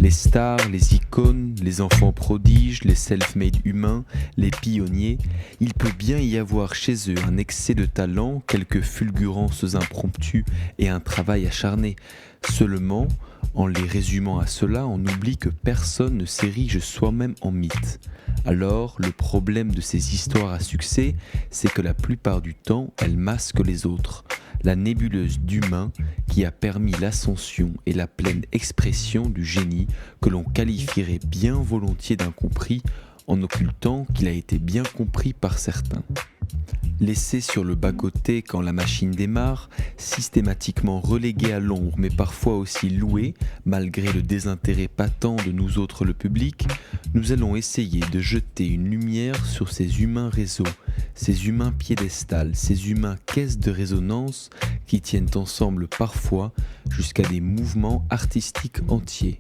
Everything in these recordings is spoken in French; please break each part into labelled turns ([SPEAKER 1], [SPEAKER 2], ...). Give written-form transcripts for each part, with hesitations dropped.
[SPEAKER 1] Les stars, les icônes, les enfants prodiges, les self-made humains, les pionniers, il peut bien y avoir chez eux un excès de talent, quelques fulgurances impromptues et un travail acharné. Seulement, en les résumant à cela, on oublie que personne ne s'érige soi-même en mythe. Alors, le problème de ces histoires à succès, c'est que la plupart du temps, elles masquent les autres. La nébuleuse d'humain qui a permis l'ascension et la pleine expression du génie que l'on qualifierait bien volontiers d'incompris en occultant qu'il a été bien compris par certains. Laissé sur le bas-côté quand la machine démarre, systématiquement relégué à l'ombre mais parfois aussi loué, malgré le désintérêt patent de nous autres le public, nous allons essayer de jeter une lumière sur ces humains réseaux, ces humains piédestals, ces humains caisses de résonance qui tiennent ensemble parfois jusqu'à des mouvements artistiques entiers.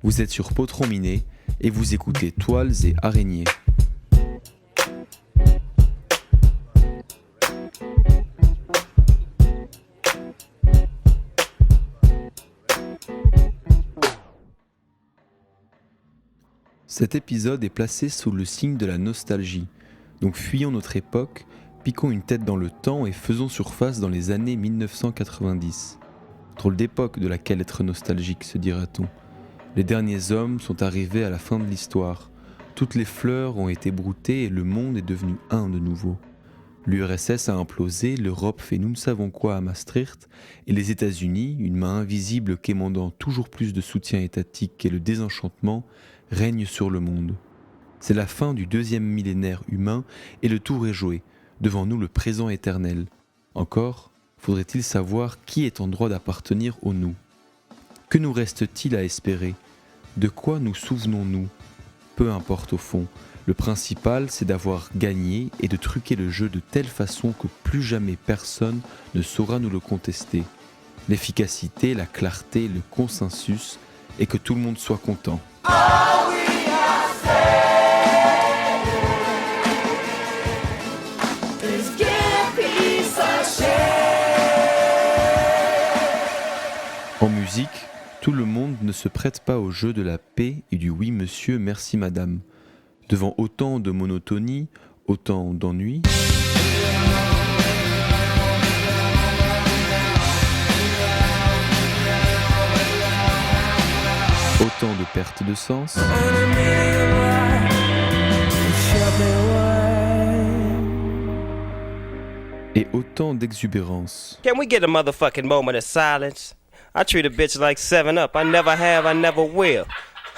[SPEAKER 1] Vous êtes sur Potron Miné et vous écoutez Toiles et Araignées. Cet épisode est placé sous le signe de la nostalgie, donc fuyons notre époque, piquons une tête dans le temps et faisons surface dans les années 1990. Drôle d'époque de laquelle être nostalgique, se dira-t-on. Les derniers hommes sont arrivés à la fin de l'histoire, toutes les fleurs ont été broutées et le monde est devenu un de nouveau. L'URSS a implosé, l'Europe fait nous ne savons quoi à Maastricht, et les États-Unis, une main invisible quémandant toujours plus de soutien étatique et le désenchantement, règne sur le monde. C'est la fin du deuxième millénaire humain et le tour est joué, devant nous le présent éternel. Encore, faudrait-il savoir qui est en droit d'appartenir au nous. Que nous reste-t-il à espérer ? De quoi nous souvenons-nous ? Peu importe au fond, le principal c'est d'avoir gagné et de truquer le jeu de telle façon que plus jamais personne ne saura nous le contester. L'efficacité, la clarté, le consensus et que tout le monde soit content. En musique, tout le monde ne se prête pas au jeu de la paix et du oui monsieur, merci madame. Devant autant de monotonie, autant d'ennui, autant de perte de sens, et autant d'exubérance.
[SPEAKER 2] Can we get a motherfucking moment of silence? I treat a bitch like 7-Up. I never have, I never will.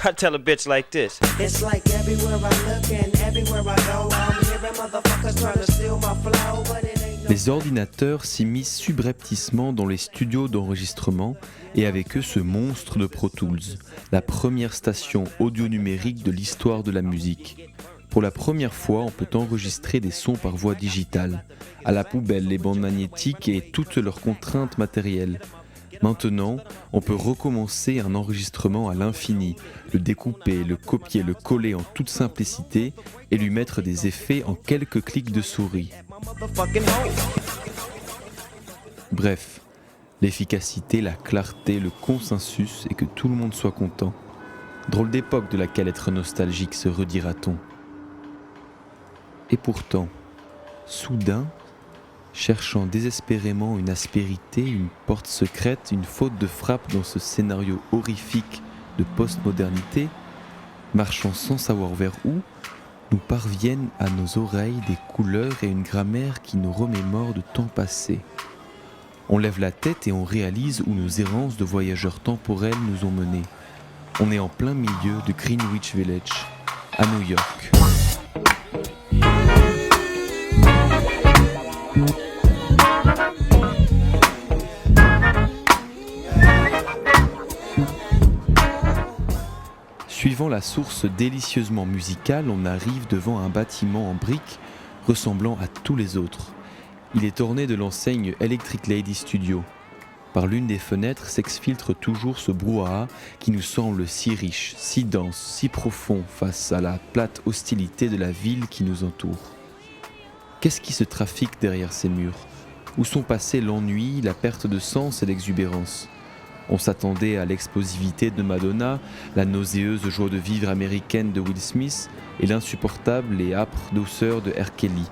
[SPEAKER 2] I tell a bitch like this.
[SPEAKER 3] It's like everywhere I look and everywhere I go, I'm hearing motherfuckers trying to steal my flow, but it ain't no...
[SPEAKER 1] Les ordinateurs s'immiscent subrepticement dans les studios d'enregistrement et avec eux ce monstre de Pro Tools, la première station audio-numérique de l'histoire de la musique. Pour la première fois, on peut enregistrer des sons par voie digitale. À la poubelle les bandes magnétiques et toutes leurs contraintes matérielles. Maintenant, on peut recommencer un enregistrement à l'infini, le découper, le copier, le coller en toute simplicité et lui mettre des effets en quelques clics de souris. Bref, l'efficacité, la clarté, le consensus et que tout le monde soit content. Drôle d'époque de laquelle être nostalgique, se redira-t-on. Et pourtant, soudain, cherchant désespérément une aspérité, une porte secrète, une faute de frappe dans ce scénario horrifique de postmodernité, marchant sans savoir vers où, nous parviennent à nos oreilles des couleurs et une grammaire qui nous remémore de temps passés. On lève la tête et on réalise où nos errances de voyageurs temporels nous ont menés. On est en plein milieu de Greenwich Village, à New York. Suivant la source délicieusement musicale, on arrive devant un bâtiment en briques ressemblant à tous les autres. Il est orné de l'enseigne Electric Lady Studio. Par l'une des fenêtres s'exfiltre toujours ce brouhaha qui nous semble si riche, si dense, si profond face à la plate hostilité de la ville qui nous entoure. Qu'est-ce qui se trafique derrière ces murs ? Où sont passés l'ennui, la perte de sens et l'exubérance ? On s'attendait à l'explosivité de Madonna, la nauséeuse joie de vivre américaine de Will Smith et l'insupportable et âpre douceur de R. Kelly.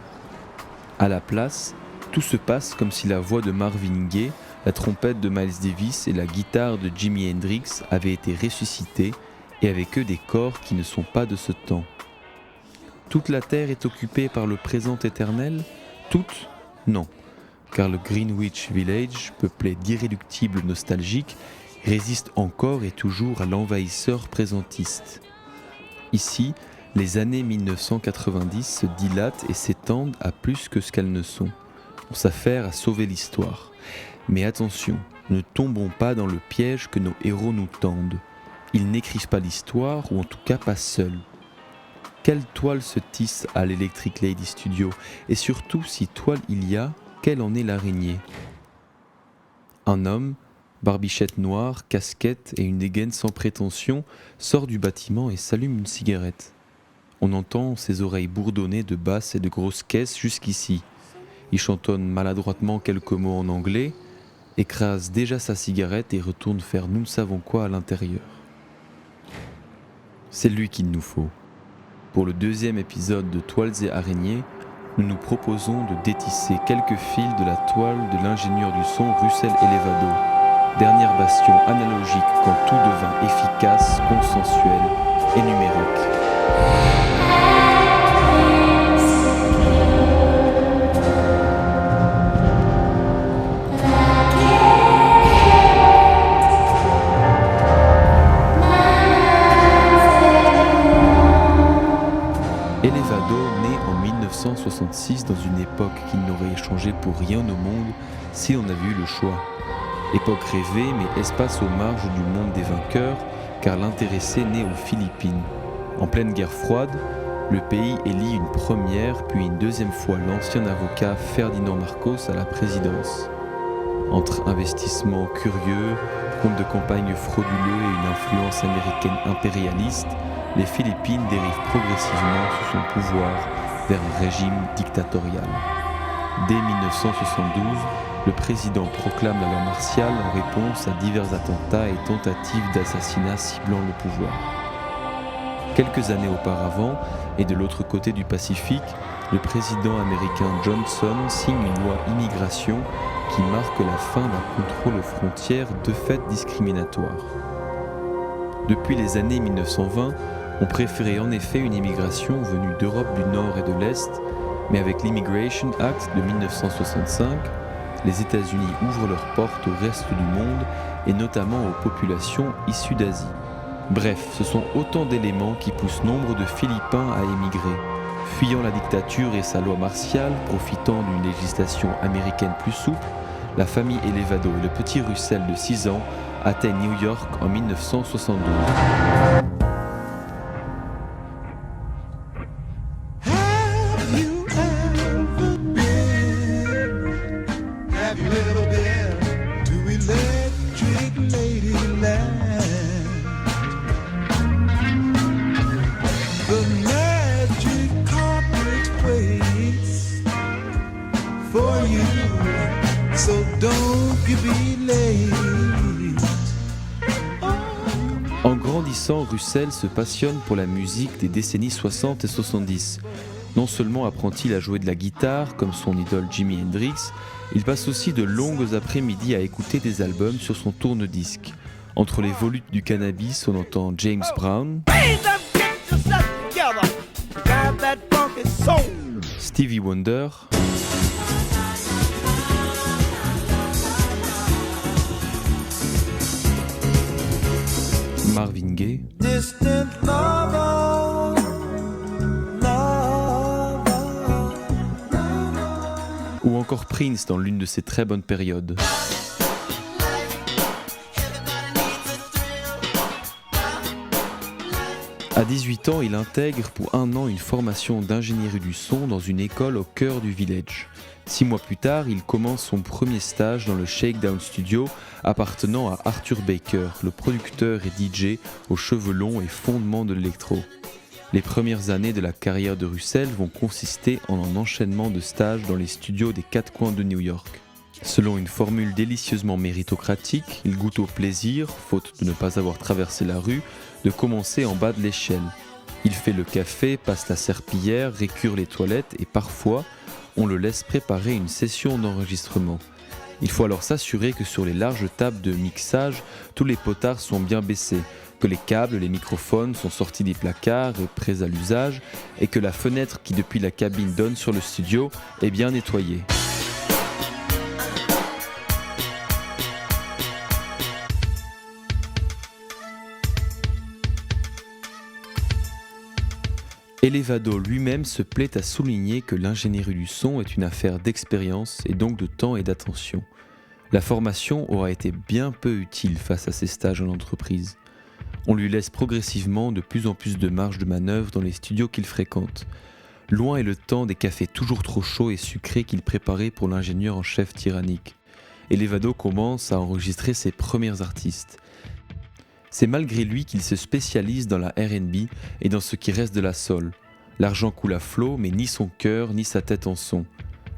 [SPEAKER 1] À la place, tout se passe comme si la voix de Marvin Gaye, la trompette de Miles Davis et la guitare de Jimi Hendrix avaient été ressuscitées et avec eux des corps qui ne sont pas de ce temps. Toute la terre est occupée par le présent éternel ? Toute ? Non. Car le Greenwich Village, peuplé d'irréductibles nostalgiques, résiste encore et toujours à l'envahisseur présentiste. Ici, les années 1990 se dilatent et s'étendent à plus que ce qu'elles ne sont. On s'affaire à sauver l'histoire. Mais attention, ne tombons pas dans le piège que nos héros nous tendent. Ils n'écrivent pas l'histoire, ou en tout cas pas seuls. Quelle toile se tisse à l'Electric Lady Studio ? Et surtout, si toile il y a, quelle en est l'araignée ? Un homme, barbichette noire, casquette et une dégaine sans prétention, sort du bâtiment et s'allume une cigarette. On entend ses oreilles bourdonner de basses et de grosses caisses jusqu'ici. Il chantonne maladroitement quelques mots en anglais, écrase déjà sa cigarette et retourne faire nous ne savons quoi à l'intérieur. C'est lui qu'il nous faut. Pour le 2e épisode de Toiles et araignées, nous nous proposons de détisser quelques fils de la toile de l'ingénieur du son Russell Elevado, dernière bastion analogique quand tout devint efficace, consensuel et numérique. Elevado naît en 1966 dans une époque qu'il n'aurait échangé pour rien au monde si on avait eu le choix. Époque rêvée mais espace aux marges du monde des vainqueurs car l'intéressé naît aux Philippines. En pleine guerre froide, le pays élit une première puis une deuxième fois l'ancien avocat Ferdinand Marcos à la présidence. Entre investissements curieux, comptes de campagne frauduleux et une influence américaine impérialiste, les Philippines dérivent progressivement sous son pouvoir vers un régime dictatorial. Dès 1972, le président proclame la loi martiale en réponse à divers attentats et tentatives d'assassinat ciblant le pouvoir. Quelques années auparavant, et de l'autre côté du Pacifique, le président américain Johnson signe une loi immigration qui marque la fin d'un contrôle aux frontières de fait discriminatoire. Depuis les années 1920, on préférait en effet une immigration venue d'Europe du Nord et de l'Est, mais avec l'Immigration Act de 1965, les États-Unis ouvrent leurs portes au reste du monde et notamment aux populations issues d'Asie. Bref, ce sont autant d'éléments qui poussent nombre de Philippins à émigrer, fuyant la dictature et sa loi martiale, profitant d'une législation américaine plus souple. La famille Elevado et le petit Russell de 6 ans atteignent New York en 1972. En grandissant, Russell se passionne pour la musique des décennies 60 et 70. Non seulement apprend-il à jouer de la guitare, comme son idole Jimi Hendrix, il passe aussi de longues après-midi à écouter des albums sur son tourne-disque. Entre les volutes du cannabis, on entend James Brown, Stevie Wonder, Marvin Gaye, ou encore Prince dans l'une de ses très bonnes périodes. À 18 ans, il intègre pour 1 an une formation d'ingénierie du son dans une école au cœur du village. 6 mois plus tard, il commence son premier stage dans le Shakedown Studio appartenant à Arthur Baker, le producteur et DJ aux cheveux longs et fondements de l'électro. Les premières années de la carrière de Russell vont consister en un enchaînement de stages dans les studios des 4 coins de New York. Selon une formule délicieusement méritocratique, il goûte au plaisir, faute de ne pas avoir traversé la rue, de commencer en bas de l'échelle. Il fait le café, passe la serpillière, récure les toilettes et parfois, on le laisse préparer une session d'enregistrement. Il faut alors s'assurer que sur les larges tables de mixage, tous les potards sont bien baissés, que les câbles, les microphones sont sortis des placards et prêts à l'usage, et que la fenêtre qui depuis la cabine donne sur le studio est bien nettoyée. Elevado lui-même se plaît à souligner que l'ingénierie du son est une affaire d'expérience et donc de temps et d'attention. La formation aura été bien peu utile face à ses stages en entreprise. On lui laisse progressivement de plus en plus de marge de manœuvre dans les studios qu'il fréquente. Loin est le temps des cafés toujours trop chauds et sucrés qu'il préparait pour l'ingénieur en chef tyrannique. Elevado commence à enregistrer ses premiers artistes. C'est malgré lui qu'il se spécialise dans la R&B et dans ce qui reste de la soul. L'argent coule à flot, mais ni son cœur ni sa tête en sont.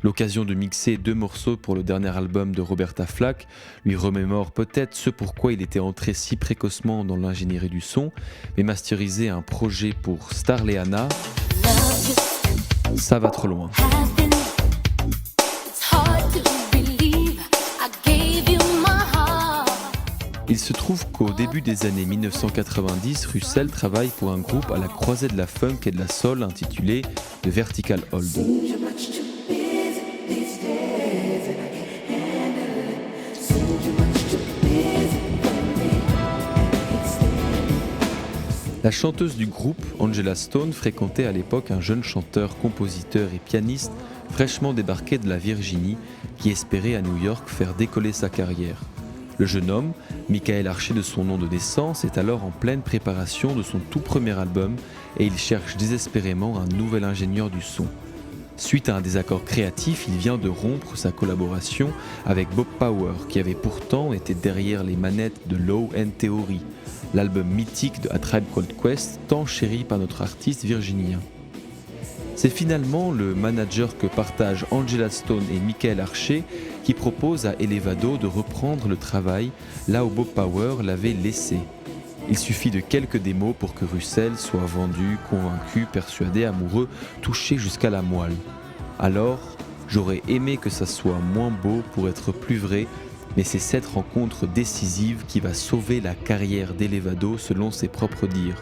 [SPEAKER 1] L'occasion de mixer 2 morceaux pour le dernier album de Roberta Flack lui remémore peut-être ce pourquoi il était entré si précocement dans l'ingénierie du son, mais masteriser un projet pour Starleana, ça va trop loin. Il se trouve qu'au début des années 1990, Russell travaille pour un groupe à la croisée de la funk et de la soul intitulé The Vertical Hold. La chanteuse du groupe, Angela Stone, fréquentait à l'époque un jeune chanteur, compositeur et pianiste fraîchement débarqué de la Virginie qui espérait à New York faire décoller sa carrière. Le jeune homme, Michael Archer de son nom de naissance, est alors en pleine préparation de son tout premier album et il cherche désespérément un nouvel ingénieur du son. Suite à un désaccord créatif, il vient de rompre sa collaboration avec Bob Power, qui avait pourtant été derrière les manettes de Low End Theory, l'album mythique de A Tribe Called Quest, tant chéri par notre artiste virginien. C'est finalement le manager que partagent Angela Stone et Michael Archer qui propose à Elevado de reprendre le travail là où Bob Power l'avait laissé. Il suffit de quelques démos pour que Russell soit vendu, convaincu, persuadé, amoureux, touché jusqu'à la moelle. Alors, j'aurais aimé que ça soit moins beau pour être plus vrai, mais c'est cette rencontre décisive qui va sauver la carrière d'Elevado selon ses propres dires.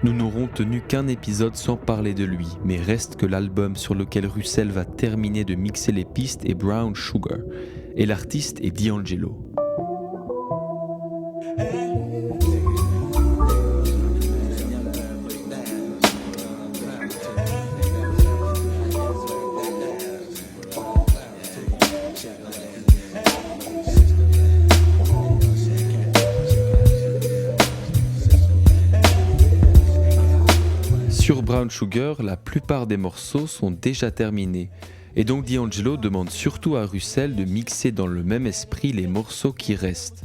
[SPEAKER 1] Nous n'aurons tenu qu'un épisode sans parler de lui, mais reste que l'album sur lequel Russell va terminer de mixer les pistes est Brown Sugar, et l'artiste est D'Angelo. Sur Brown Sugar, la plupart des morceaux sont déjà terminés, et donc D'Angelo demande surtout à Russell de mixer dans le même esprit les morceaux qui restent.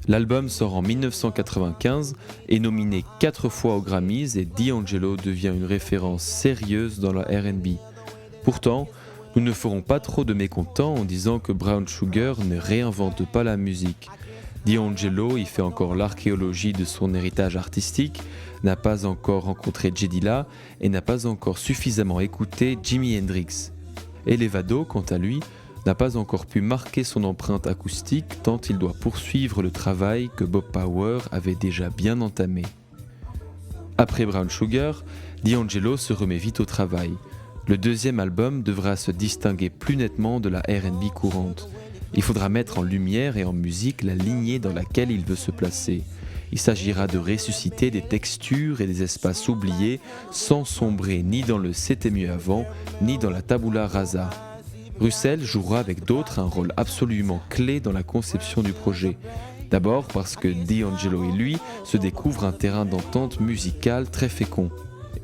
[SPEAKER 1] L'album sort en 1995, est nominé 4 fois aux Grammys et D'Angelo devient une référence sérieuse dans la R&B. Pourtant, nous ne ferons pas trop de mécontents en disant que Brown Sugar ne réinvente pas la musique. D'Angelo y fait encore l'archéologie de son héritage artistique, n'a pas encore rencontré Jedila et n'a pas encore suffisamment écouté Jimi Hendrix. Elevado, quant à lui, n'a pas encore pu marquer son empreinte acoustique tant il doit poursuivre le travail que Bob Power avait déjà bien entamé. Après Brown Sugar, D'Angelo se remet vite au travail. Le deuxième album devra se distinguer plus nettement de la R&B courante. Il faudra mettre en lumière et en musique la lignée dans laquelle il veut se placer. Il s'agira de ressusciter des textures et des espaces oubliés sans sombrer ni dans le c'était mieux avant, ni dans la tabula rasa. Russell jouera avec d'autres un rôle absolument clé dans la conception du projet. D'abord parce que D'Angelo et lui se découvrent un terrain d'entente musicale très fécond.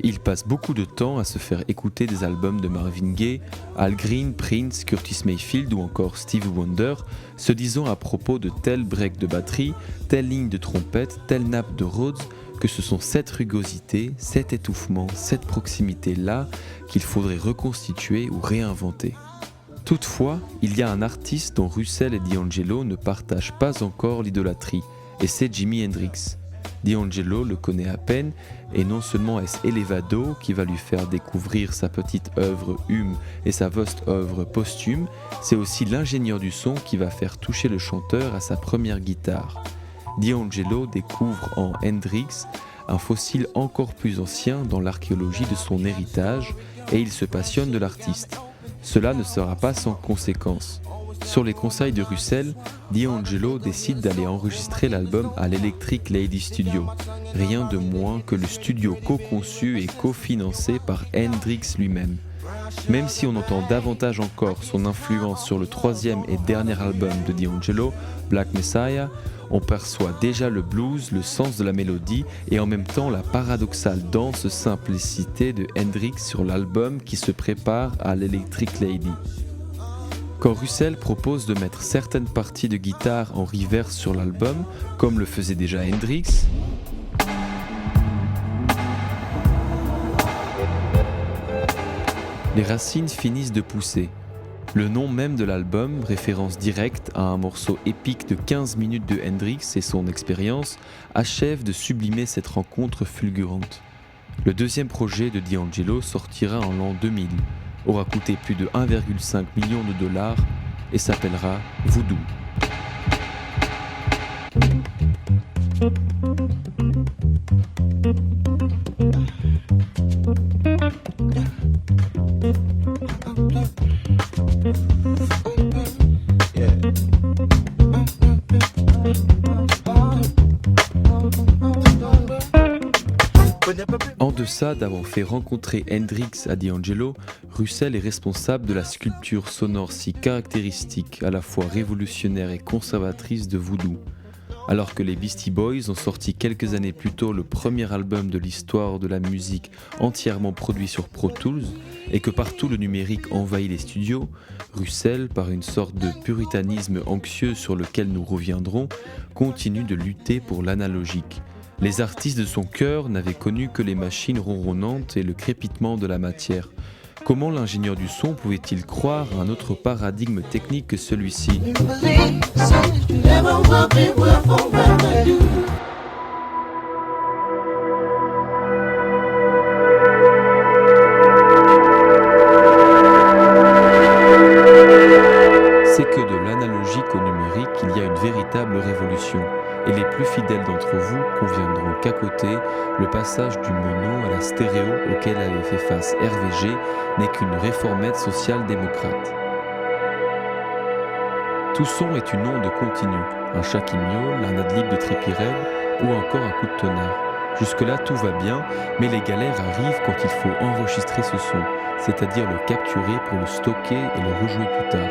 [SPEAKER 1] Il passe beaucoup de temps à se faire écouter des albums de Marvin Gaye, Al Green, Prince, Curtis Mayfield ou encore Stevie Wonder, se disant à propos de tel break de batterie, telle ligne de trompette, telle nappe de Rhodes, que ce sont cette rugosité, cet étouffement, cette proximité-là qu'il faudrait reconstituer ou réinventer. Toutefois, il y a un artiste dont Russell et D'Angelo ne partagent pas encore l'idolâtrie, et c'est Jimi Hendrix. D'Angelo le connaît à peine, et non seulement est-ce Elevado qui va lui faire découvrir sa petite œuvre Hume et sa vaste œuvre posthume, c'est aussi l'ingénieur du son qui va faire toucher le chanteur à sa première guitare. D'Angelo découvre en Hendrix un fossile encore plus ancien dans l'archéologie de son héritage, et il se passionne de l'artiste. Cela ne sera pas sans conséquences. Sur les conseils de Russell, D'Angelo décide d'aller enregistrer l'album à l'Electric Lady Studio, rien de moins que le studio co-conçu et co-financé par Hendrix lui-même. Même si on entend davantage encore son influence sur le troisième et dernier album de D'Angelo, Black Messiah, on perçoit déjà le blues, le sens de la mélodie et en même temps la paradoxale dense simplicité de Hendrix sur l'album qui se prépare à l'Electric Lady. Quand Russell propose de mettre certaines parties de guitare en reverse sur l'album, comme le faisait déjà Hendrix, les racines finissent de pousser. Le nom même de l'album, référence directe à un morceau épique de 15 minutes de Hendrix et son expérience, achève de sublimer cette rencontre fulgurante. Le deuxième projet de D'Angelo sortira en l'an 2000, aura coûté plus de 1,5 million de dollars et s'appellera Voodoo. En deçà d'avoir fait rencontrer Hendrix à D'Angelo, Russell est responsable de la sculpture sonore si caractéristique, à la fois révolutionnaire et conservatrice de Voodoo. Alors que les Beastie Boys ont sorti quelques années plus tôt le premier album de l'histoire de la musique entièrement produit sur Pro Tools, et que partout le numérique envahit les studios, Russell, par une sorte de puritanisme anxieux sur lequel nous reviendrons, continue de lutter pour l'analogique. Les artistes de son cœur n'avaient connu que les machines ronronnantes et le crépitement de la matière. Comment l'ingénieur du son pouvait-il croire à un autre paradigme technique que celui-ci ? C'est que de l'analogique au numérique, il y a une véritable révolution. Et les plus fidèles d'entre vous conviendront qu'à côté, le passage du mono à la stéréo auquel avait fait face RVG n'est qu'une réformette social-démocrate. Tout son est une onde continue, un chat qui miaule, un ad-lib de Trippie Redd ou encore un coup de tonnerre. Jusque-là, tout va bien, mais les galères arrivent quand il faut enregistrer ce son, c'est-à-dire le capturer pour le stocker et le rejouer plus tard.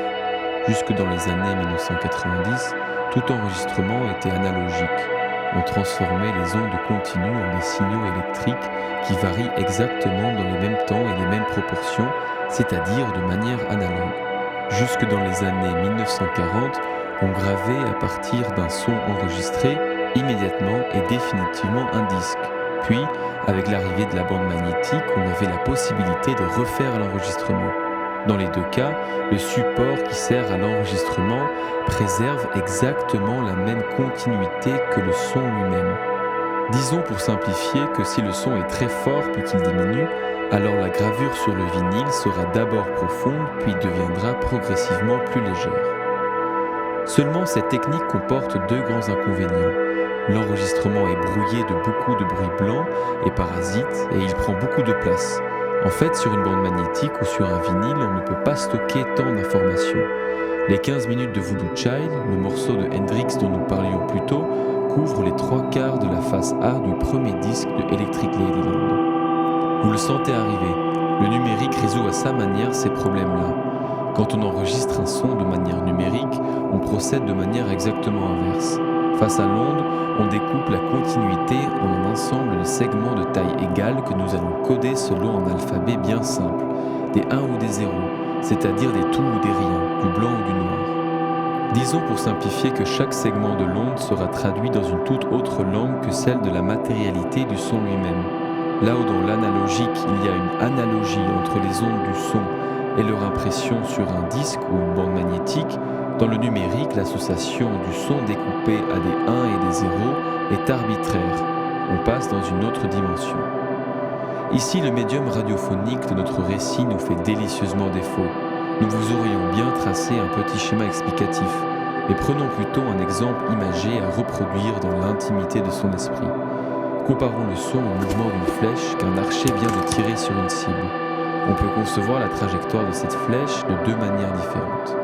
[SPEAKER 1] Jusque dans les années 1990, tout enregistrement était analogique. On transformait les ondes continues en des signaux électriques qui varient exactement dans les mêmes temps et les mêmes proportions, c'est-à-dire de manière analogue. Jusque dans les années 1940, on gravait à partir d'un son enregistré immédiatement et définitivement un disque. Puis, avec l'arrivée de la bande magnétique, on avait la possibilité de refaire l'enregistrement. Dans les deux cas, le support qui sert à l'enregistrement préserve exactement la même continuité que le son lui-même. Disons pour simplifier que si le son est très fort puis qu'il diminue, alors la gravure sur le vinyle sera d'abord profonde puis deviendra progressivement plus légère. Seulement cette technique comporte deux grands inconvénients. L'enregistrement est brouillé de beaucoup de bruit blanc et parasite et il prend beaucoup de place. En fait, sur une bande magnétique ou sur un vinyle, on ne peut pas stocker tant d'informations. Les 15 minutes de Voodoo Child, le morceau de Hendrix dont nous parlions plus tôt, couvrent les 3/4 de la face A du premier disque de Electric Ladyland. Vous le sentez arriver, le numérique résout à sa manière ces problèmes-là. Quand on enregistre un son de manière numérique, on procède de manière exactement inverse. Face à l'onde, on découpe la continuité en un ensemble de segments de taille égale que nous allons coder selon un alphabet bien simple, des 1 ou des 0, c'est-à-dire des tout ou des rien, du blanc ou du noir. Disons pour simplifier que chaque segment de l'onde sera traduit dans une toute autre langue que celle de la matérialité du son lui-même. Là où dans l'analogique, il y a une analogie entre les ondes du son et leur impression sur un disque ou une bande magnétique, dans le numérique, l'association du son découpé à des 1 et des 0 est arbitraire. On passe dans une autre dimension. Ici, le médium radiophonique de notre récit nous fait délicieusement défaut. Nous vous aurions bien tracé un petit schéma explicatif, mais prenons plutôt un exemple imagé à reproduire dans l'intimité de son esprit. Comparons le son au mouvement d'une flèche qu'un archer vient de tirer sur une cible. On peut concevoir la trajectoire de cette flèche de deux manières différentes.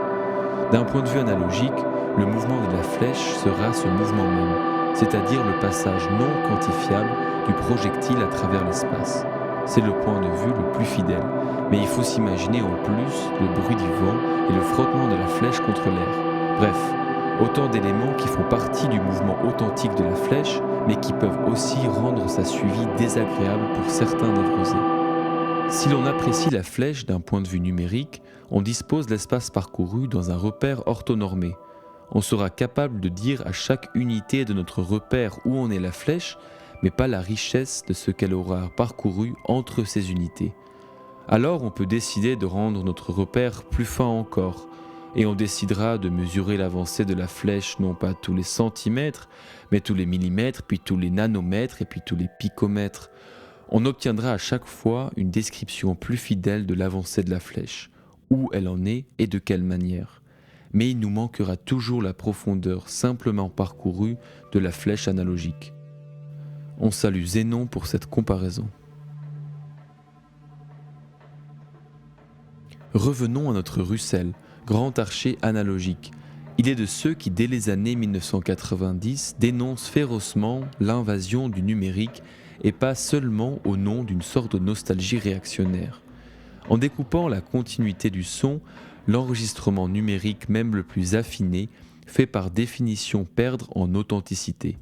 [SPEAKER 1] D'un point de vue analogique, le mouvement de la flèche sera ce mouvement même, c'est-à-dire le passage non quantifiable du projectile à travers l'espace. C'est le point de vue le plus fidèle, mais il faut s'imaginer en plus le bruit du vent et le frottement de la flèche contre l'air. Bref, autant d'éléments qui font partie du mouvement authentique de la flèche, mais qui peuvent aussi rendre sa suivi désagréable pour certains névrosés. Si l'on apprécie la flèche d'un point de vue numérique, on dispose de l'espace parcouru dans un repère orthonormé. On sera capable de dire à chaque unité de notre repère où en est la flèche, mais pas la richesse de ce qu'elle aura parcouru entre ces unités. Alors on peut décider de rendre notre repère plus fin encore, et on décidera de mesurer l'avancée de la flèche non pas tous les centimètres, mais tous les millimètres, puis tous les nanomètres et puis tous les picomètres. On obtiendra à chaque fois une description plus fidèle de l'avancée de la flèche, où elle en est et de quelle manière. Mais il nous manquera toujours la profondeur simplement parcourue de la flèche analogique. On salue Zénon pour cette comparaison. Revenons à notre Russell, grand archer analogique. Il est de ceux qui, dès les années 1990, dénoncent férocement l'invasion du numérique et pas seulement au nom d'une sorte de nostalgie réactionnaire. En découpant la continuité du son, l'enregistrement numérique, même le plus affiné, fait par définition perdre en authenticité.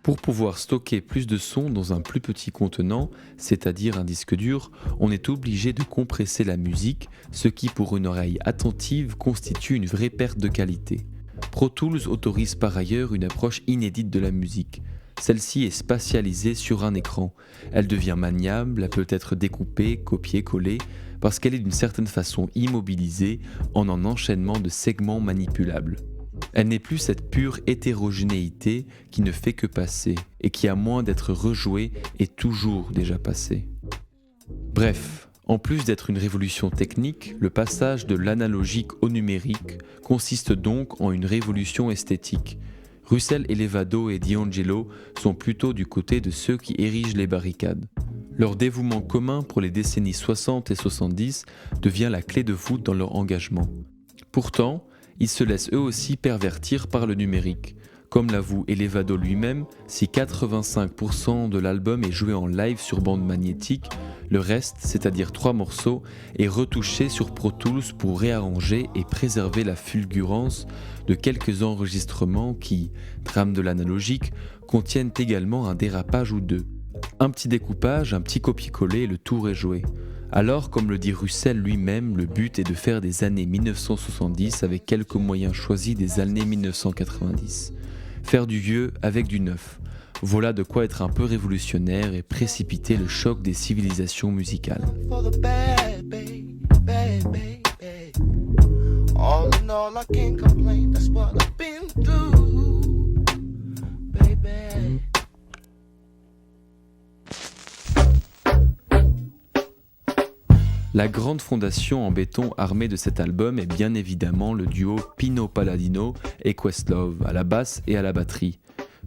[SPEAKER 1] Pour pouvoir stocker plus de son dans un plus petit contenant, c'est-à-dire un disque dur, on est obligé de compresser la musique, ce qui pour une oreille attentive constitue une vraie perte de qualité. Pro Tools autorise par ailleurs une approche inédite de la musique. Celle-ci est spatialisée sur un écran. Elle devient maniable, elle peut être découpée, copiée, collée, parce qu'elle est d'une certaine façon immobilisée en un enchaînement de segments manipulables. Elle n'est plus cette pure hétérogénéité qui ne fait que passer et qui, à moins d'être rejouée, est toujours déjà passée. Bref, en plus d'être une révolution technique, le passage de l'analogique au numérique consiste donc en une révolution esthétique. Russell Elevado et D'Angelo sont plutôt du côté de ceux qui érigent les barricades. Leur dévouement commun pour les décennies 60 et 70 devient la clé de voûte dans leur engagement. Pourtant, ils se laissent eux aussi pervertir par le numérique. Comme l'avoue Elevado lui-même, si 85% de l'album est joué en live sur bande magnétique, le reste, c'est-à-dire 3 morceaux, est retouché sur Pro Tools pour réarranger et préserver la fulgurance de quelques enregistrements qui, drame de l'analogique, contiennent également un dérapage ou deux. Un petit découpage, un petit copier-coller et le tour est joué. Alors, comme le dit Russell lui-même, le but est de faire des années 1970 avec quelques moyens choisis des années 1990. Faire du vieux avec du neuf. Voilà de quoi être un peu révolutionnaire et précipiter le choc des civilisations musicales. La grande fondation en béton armée de cet album est bien évidemment le duo Pino Palladino et Questlove, à la basse et à la batterie.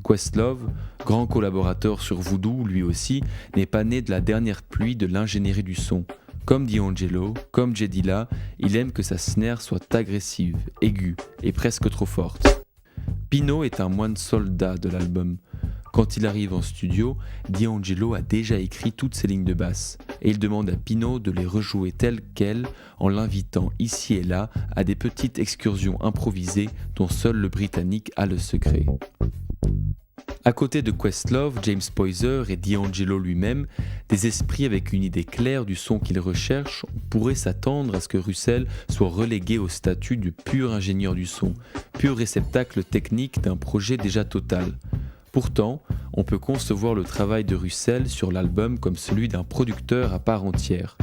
[SPEAKER 1] Questlove, grand collaborateur sur Voodoo lui aussi, n'est pas né de la dernière pluie de l'ingénierie du son. Comme D'Angelo, comme Jedila, il aime que sa snare soit agressive, aiguë et presque trop forte. Pino est un moine soldat de l'album. Quand il arrive en studio, D'Angelo a déjà écrit toutes ses lignes de basse et il demande à Pino de les rejouer telles quelles en l'invitant ici et là à des petites excursions improvisées dont seul le Britannique a le secret. À côté de Questlove, James Poyser et D'Angelo lui-même, des esprits avec une idée claire du son qu'ils recherchent, on pourrait s'attendre à ce que Russell soit relégué au statut de pur ingénieur du son, pur réceptacle technique d'un projet déjà total. Pourtant, on peut concevoir le travail de Russell sur l'album comme celui d'un producteur à part entière.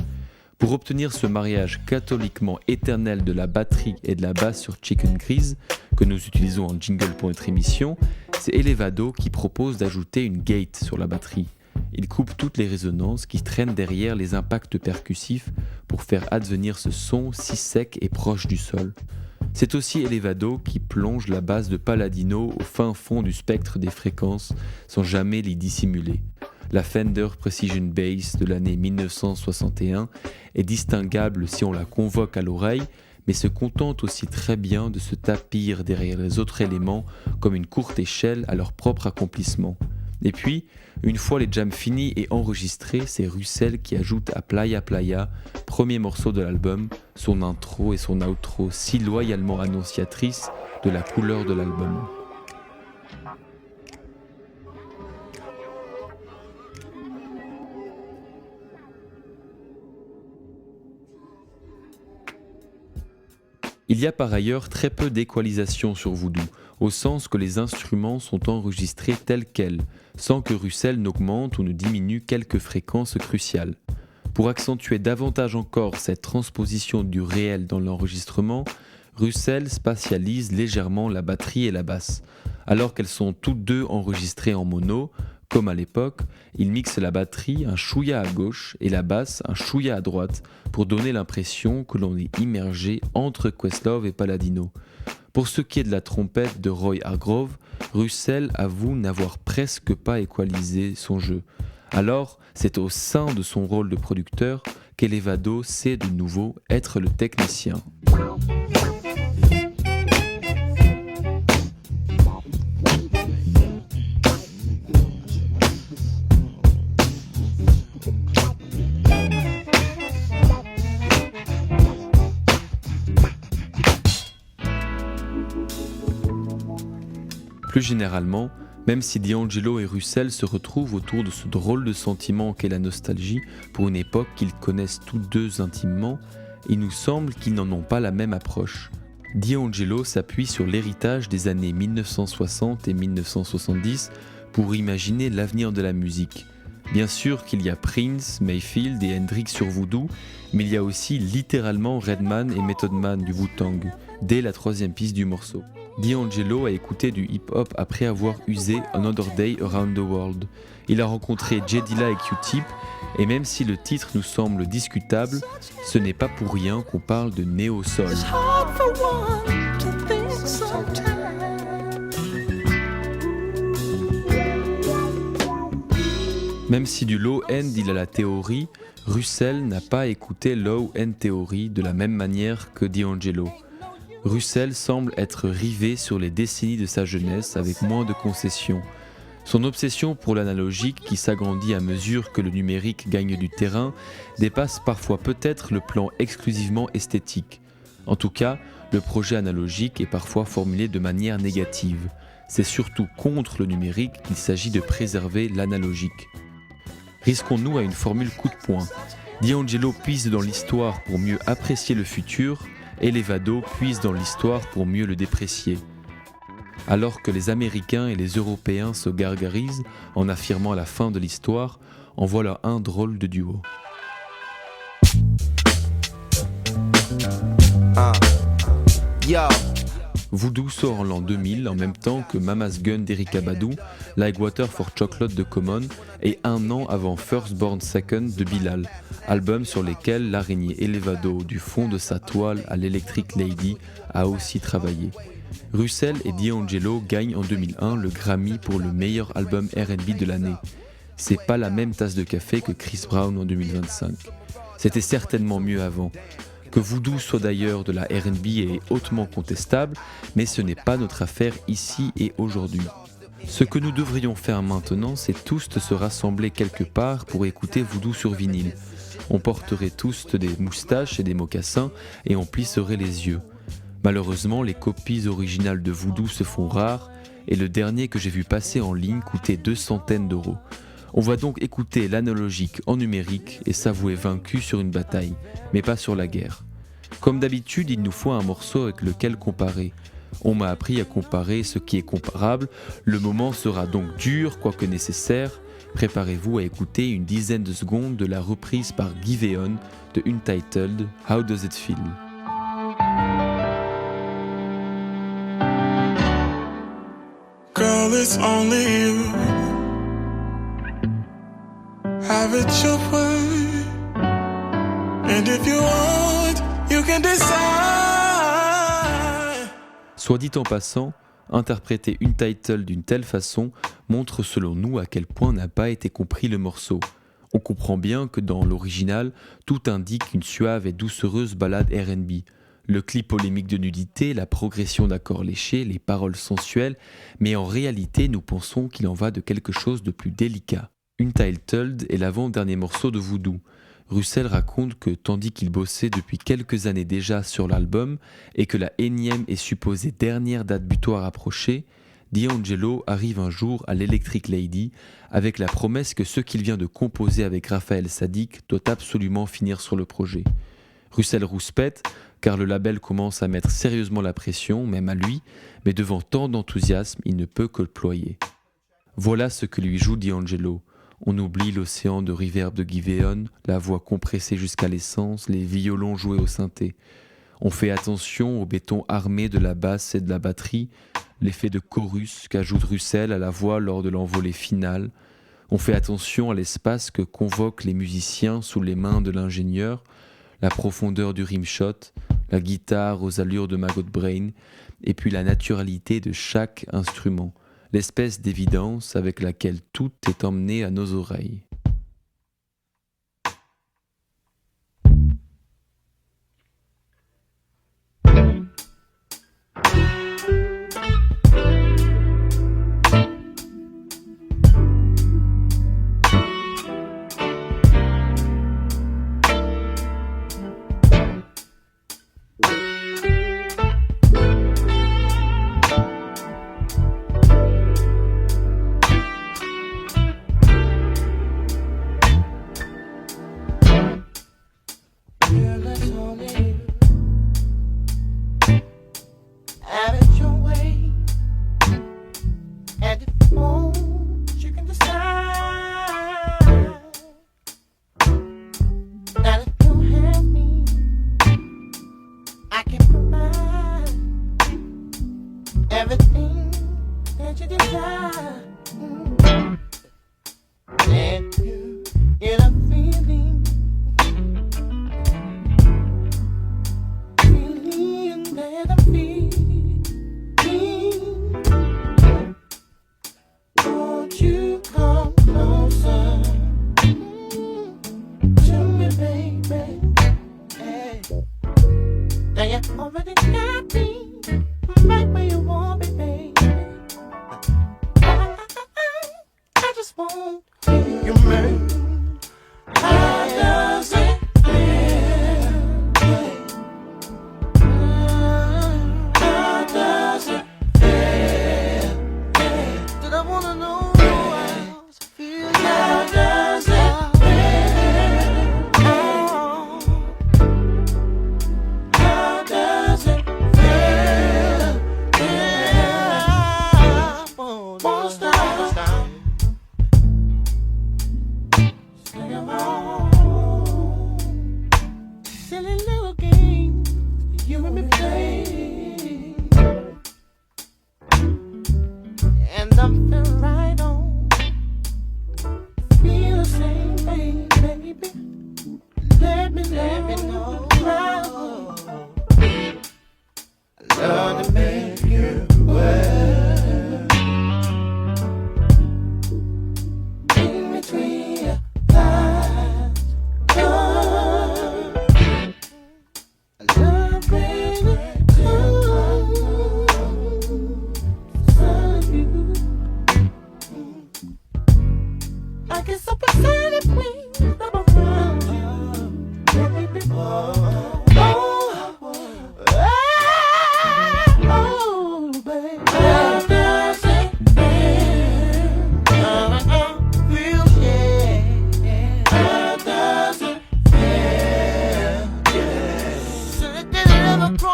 [SPEAKER 1] Pour obtenir ce mariage catholiquement éternel de la batterie et de la basse sur Chicken Grease, que nous utilisons en jingle pour notre émission, c'est Elevado qui propose d'ajouter une gate sur la batterie. Il coupe toutes les résonances qui traînent derrière les impacts percussifs pour faire advenir ce son si sec et proche du sol. C'est aussi Elevado qui plonge la basse de Palladino au fin fond du spectre des fréquences sans jamais l'y dissimuler. La Fender Precision Bass de l'année 1961 est distinguable si on la convoque à l'oreille, mais se contente aussi très bien de se tapir derrière les autres éléments comme une courte échelle à leur propre accomplissement. Et puis, une fois les jams finis et enregistrés, c'est Russell qui ajoute à Playa Playa, premier morceau de l'album, son intro et son outro si loyalement annonciatrices de la couleur de l'album. Il y a par ailleurs très peu d'équalisation sur Voodoo, au sens que les instruments sont enregistrés tels quels, sans que Russell n'augmente ou ne diminue quelques fréquences cruciales. Pour accentuer davantage encore cette transposition du réel dans l'enregistrement, Russell spatialise légèrement la batterie et la basse. Alors qu'elles sont toutes deux enregistrées en mono, comme à l'époque, il mixe la batterie un chouïa à gauche et la basse un chouïa à droite pour donner l'impression que l'on est immergé entre Questlove et Palladino. Pour ce qui est de la trompette de Roy Hargrove, Russell avoue n'avoir presque pas équalisé son jeu. Alors, c'est au sein de son rôle de producteur qu'Elevado sait de nouveau être le technicien. Plus généralement, même si D'Angelo et Russell se retrouvent autour de ce drôle de sentiment qu'est la nostalgie pour une époque qu'ils connaissent tous deux intimement, il nous semble qu'ils n'en ont pas la même approche. D'Angelo s'appuie sur l'héritage des années 1960 et 1970 pour imaginer l'avenir de la musique. Bien sûr qu'il y a Prince, Mayfield et Hendrix sur Voodoo, mais il y a aussi littéralement Redman et Method Man du Wu-Tang, dès la troisième piste du morceau. D'Angelo a écouté du hip-hop après avoir usé Another Day Around the World. Il a rencontré J Dilla et Q-Tip, et même si le titre nous semble discutable, ce n'est pas pour rien qu'on parle de néo-soul. Même si du low-end il a la théorie, Russell n'a pas écouté low-end theory de la même manière que D'Angelo. Russell semble être rivé sur les décennies de sa jeunesse avec moins de concessions. Son obsession pour l'analogique, qui s'agrandit à mesure que le numérique gagne du terrain, dépasse parfois peut-être le plan exclusivement esthétique. En tout cas, le projet analogique est parfois formulé de manière négative. C'est surtout contre le numérique qu'il s'agit de préserver l'analogique. Risquons-nous à une formule coup de poing. D'Angelo puise dans l'histoire pour mieux apprécier le futur, Elevado puise dans l'histoire pour mieux le déprécier. Alors que les Américains et les Européens se gargarisent en affirmant la fin de l'histoire, en voilà un drôle de duo. Voodoo sort en l'an 2000 en même temps que Mama's Gun d'Erykah Badu, Like Water for Chocolate de Common et un an avant First Born Second de Bilal, album sur lesquels l'araignée Elevado du fond de sa toile à l'Electric Lady a aussi travaillé. Russell et D'Angelo gagnent en 2001 le Grammy pour le meilleur album R&B de l'année. C'est pas la même tasse de café que Chris Brown en 2025. C'était certainement mieux avant. Que Voodoo soit d'ailleurs de la R&B est hautement contestable, mais ce n'est pas notre affaire ici et aujourd'hui. Ce que nous devrions faire maintenant, c'est tous se rassembler quelque part pour écouter Voodoo sur vinyle. On porterait tous des moustaches et des mocassins et on plisserait les yeux. Malheureusement, les copies originales de Voodoo se font rares et le dernier que j'ai vu passer en ligne coûtait 200 €. On va donc écouter l'analogique en numérique et s'avouer vaincu sur une bataille, mais pas sur la guerre. Comme d'habitude, il nous faut un morceau avec lequel comparer. On m'a appris à comparer ce qui est comparable. Le moment sera donc dur, quoique nécessaire. Préparez-vous à écouter une dizaine de secondes de la reprise par Giveon de Untitled How Does It Feel?
[SPEAKER 4] Girl, it's only you. Have it your way. And if you want, you can decide.
[SPEAKER 1] Soit dit en passant, interpréter Untitled d'une telle façon montre selon nous à quel point n'a pas été compris le morceau. On comprend bien que dans l'original, tout indique une suave et doucereuse ballade R&B. Le clip polémique de nudité, la progression d'accords léchés, les paroles sensuelles, mais en réalité nous pensons qu'il en va de quelque chose de plus délicat. Untitled est l'avant-dernier morceau de Voodoo. Russell raconte que tandis qu'il bossait depuis quelques années déjà sur l'album et que la énième et supposée dernière date butoir approchait, D'Angelo arrive un jour à l'Electric Lady avec la promesse que ce qu'il vient de composer avec Raphaël Saadiq doit absolument finir sur le projet. Russell rouspète car le label commence à mettre sérieusement la pression, même à lui, mais devant tant d'enthousiasme, il ne peut que le ployer. Voilà ce que lui joue D'Angelo. On oublie l'océan de reverb de Giveon, la voix compressée jusqu'à l'essence, les violons joués au synthé. On fait attention au béton armé de la basse et de la batterie, l'effet de chorus qu'ajoute Russell à la voix lors de l'envolée finale. On fait attention à l'espace que convoquent les musiciens sous les mains de l'ingénieur, la profondeur du rimshot, la guitare aux allures de Maggot Brain, et puis la naturalité de chaque instrument, l'espèce d'évidence avec laquelle tout est emmené à nos oreilles.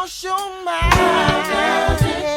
[SPEAKER 3] Cross your mind.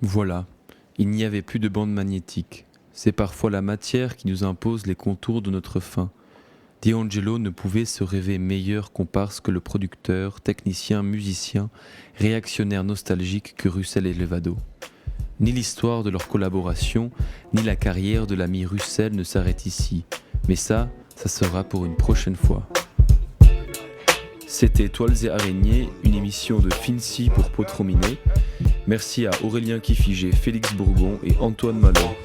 [SPEAKER 1] Voilà, il n'y avait plus de bande magnétique. C'est parfois la matière qui nous impose les contours de notre fin. D'Angelo ne pouvait se rêver meilleur comparse que le producteur, technicien, musicien, réactionnaire nostalgique que Russell et Levado. Ni l'histoire de leur collaboration, ni la carrière de l'ami Russell ne s'arrête ici. Mais ça sera pour une prochaine fois. C'était Toiles et Araignées, une émission de Fincy pour Potrominé. Merci à Aurélien Kifigé, Félix Bourgon et Antoine Malot.